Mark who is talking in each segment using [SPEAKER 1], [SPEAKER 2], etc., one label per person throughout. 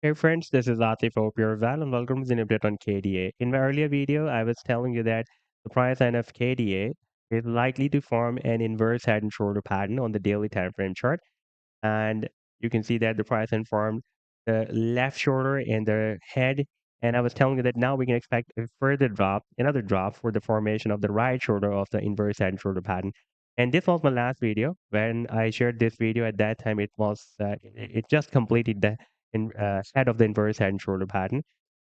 [SPEAKER 1] Hey friends, this is Atif Opirval and welcome to the update on KDA. In my earlier video, I was telling you that the price line of KDA is likely to form an inverse head and shoulder pattern on the daily time frame chart. And you can see that the price line formed the left shoulder and the head. And I was telling you that now we can expect a further drop, another drop for the formation of the right shoulder of the inverse head and shoulder pattern. And this was my last video. When I shared this video at that time, it just completed the head of the inverse head and shoulder pattern.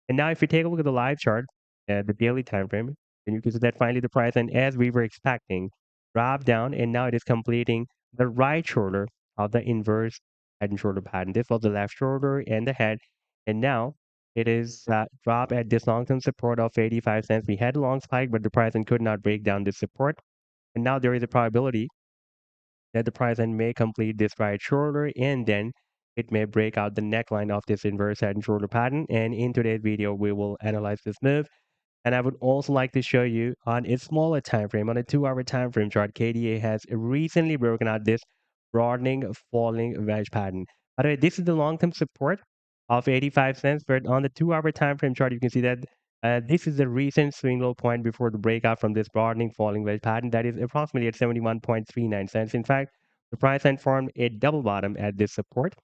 [SPEAKER 1] And now if you take a look at the live chart, the daily time frame, then you can see that finally the price line, as we were expecting, dropped down and now it is completing the right shoulder of the inverse head and shoulder pattern. This was the left shoulder and the head, and now it is dropped at this long-term support of 85 cents. We had a long spike, but the price line could not break down this support, and now there is a probability that the price line may complete this right shoulder and then it may break out the neckline of this inverse head and shoulder pattern. And in today's video, we will analyze this move. And I would also like to show you on a smaller time frame, on a 2-hour time frame chart, KDA has recently broken out this broadening falling wedge pattern. By the way, this is the long-term support of 85 cents, but on the 2-hour time frame chart, you can see that this is the recent swing low point before the breakout from this broadening falling wedge pattern that is approximately at 71.39 cents. In fact, the price line formed a double bottom at this support.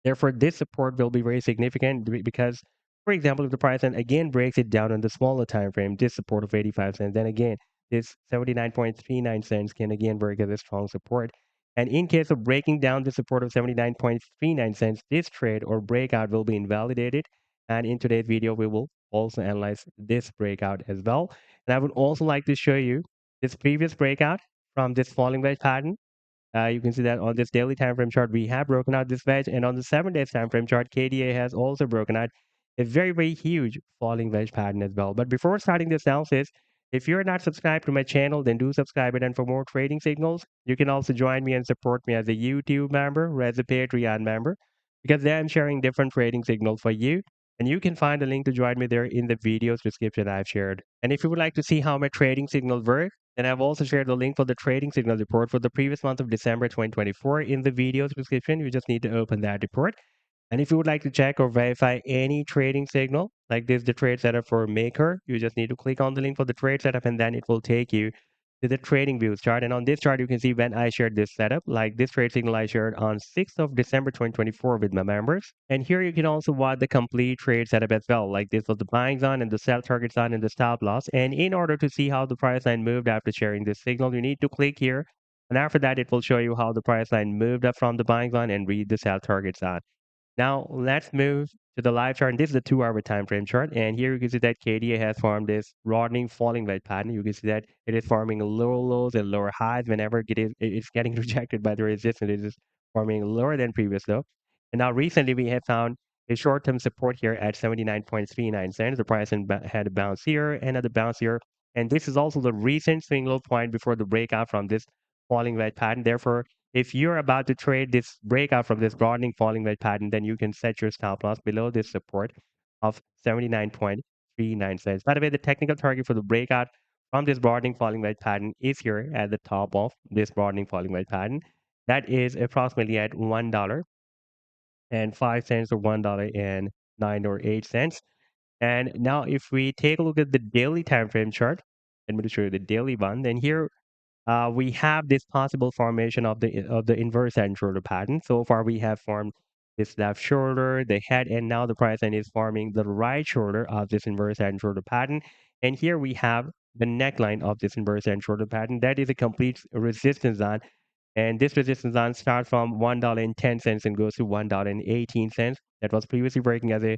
[SPEAKER 1] Therefore, this support will be very significant because, for example, if the price then again breaks it down on the smaller time frame, this support of 85 cents, then again, this 79.39 cents can again work as a strong support. And in case of breaking down the support of 79.39 cents, this trade or breakout will be invalidated. And in today's video, we will also analyze this breakout as well. And I would also like to show you this previous breakout from this falling wedge pattern. You can see that on this daily time frame chart, we have broken out this wedge, and on the 7 days time frame chart, KDA has also broken out a very, very huge falling wedge pattern as well. But before starting this analysis, if you're not subscribed to my channel, then do subscribe it. And for more trading signals, you can also join me and support me as a YouTube member or as a Patreon member, because there I'm sharing different trading signals for you. And you can find a link to join me there in the video's description I've shared. And if you would like to see how my trading signals work, and I've also shared the link for the trading signal report for the previous month of December 2024 in the video's description. You just need to open that report. And if you would like to check or verify any trading signal, like this, the trade setup for Maker, you just need to click on the link for the trade setup and then it will take you to the TradingView chart. And on this chart, you can see when I shared this setup, like this trade signal I shared on 6th of December 2024 with my members. And here you can also watch the complete trade setup as well. Like this was the buying zone and the sell target zone and the stop loss. And in order to see how the price line moved after sharing this signal, you need to click here. And after that, it will show you how the price line moved up from the buying zone and read the sell target zone. Now let's move to the live chart. And this is the 2-hour time frame chart. And here you can see that KDA has formed this broadening falling wedge pattern. You can see that it is forming lower lows and lower highs whenever it's getting rejected by the resistance. It is forming lower than previous low. And now recently we have found a short-term support here at 79.39 cents. The price had a bounce here, another bounce here. And this is also the recent swing low point before the breakout from this falling wedge pattern. Therefore, if you're about to trade this breakout from this broadening falling wedge pattern, then you can set your stop loss below this support of 79.39 cents. By the way, the technical target for the breakout from this broadening falling wedge pattern is here at the top of this broadening falling wedge pattern. That is approximately at $1.05 or $1.09 or 8 cents. And now if we take a look at the daily time frame chart, let me show you the daily one, then here we have this possible formation of the inverse head and shoulder pattern. So far, we have formed this left shoulder, the head, and now the price line is forming the right shoulder of this inverse head and shoulder pattern. And here we have the neckline of this inverse head and shoulder pattern. That is a complete resistance zone. And this resistance zone starts from $1.10 and goes to $1.18. That was previously working as a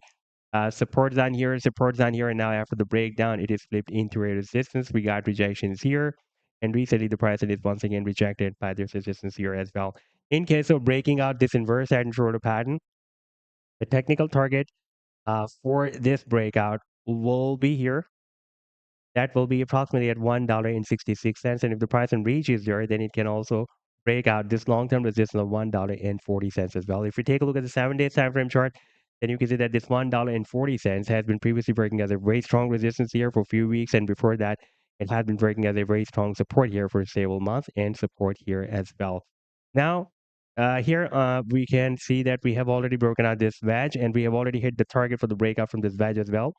[SPEAKER 1] support down here, and now after the breakdown, it is flipped into a resistance. We got rejections here, and recently the price is once again rejected by this resistance here as well. In case of breaking out this inverse head and shoulder pattern, the technical target for this breakout will be here. That will be approximately at $1.66. And if the price reaches there, then it can also break out this long-term resistance of $1.40 as well. If you take a look at the 7 days time frame chart, then you can see that this $1.40 has been previously breaking as a very strong resistance here for a few weeks. And before that, it had been breaking as a very strong support here for a stable month and support here as well. Now, Here we can see that we have already broken out this wedge and we have already hit the target for the breakout from this wedge as well.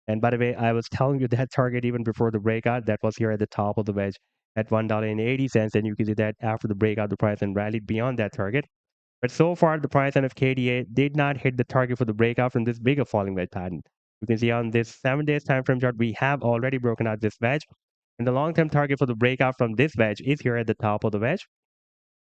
[SPEAKER 1] And by the way, I was telling you that target even before the breakout that was here at the top of the wedge at $1.80. And you can see that after the breakout, the price then rallied beyond that target. But so far, the price of KDA did not hit the target for the breakout from this bigger falling wedge pattern. You can see on this 7 days time frame chart, we have already broken out this wedge. And the long term target for the breakout from this wedge is here at the top of the wedge.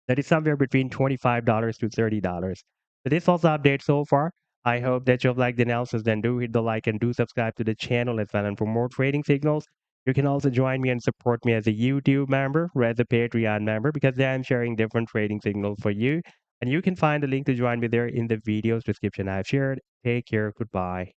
[SPEAKER 1] That is somewhere between $25 to $30. So this was the update so far. I hope that you've liked the analysis. Then do hit the like and do subscribe to the channel as well. And for more trading signals, you can also join me and support me as a YouTube member or as a Patreon member because then I'm sharing different trading signals for you. And you can find the link to join me there in the video's description I've shared. Take care. Goodbye.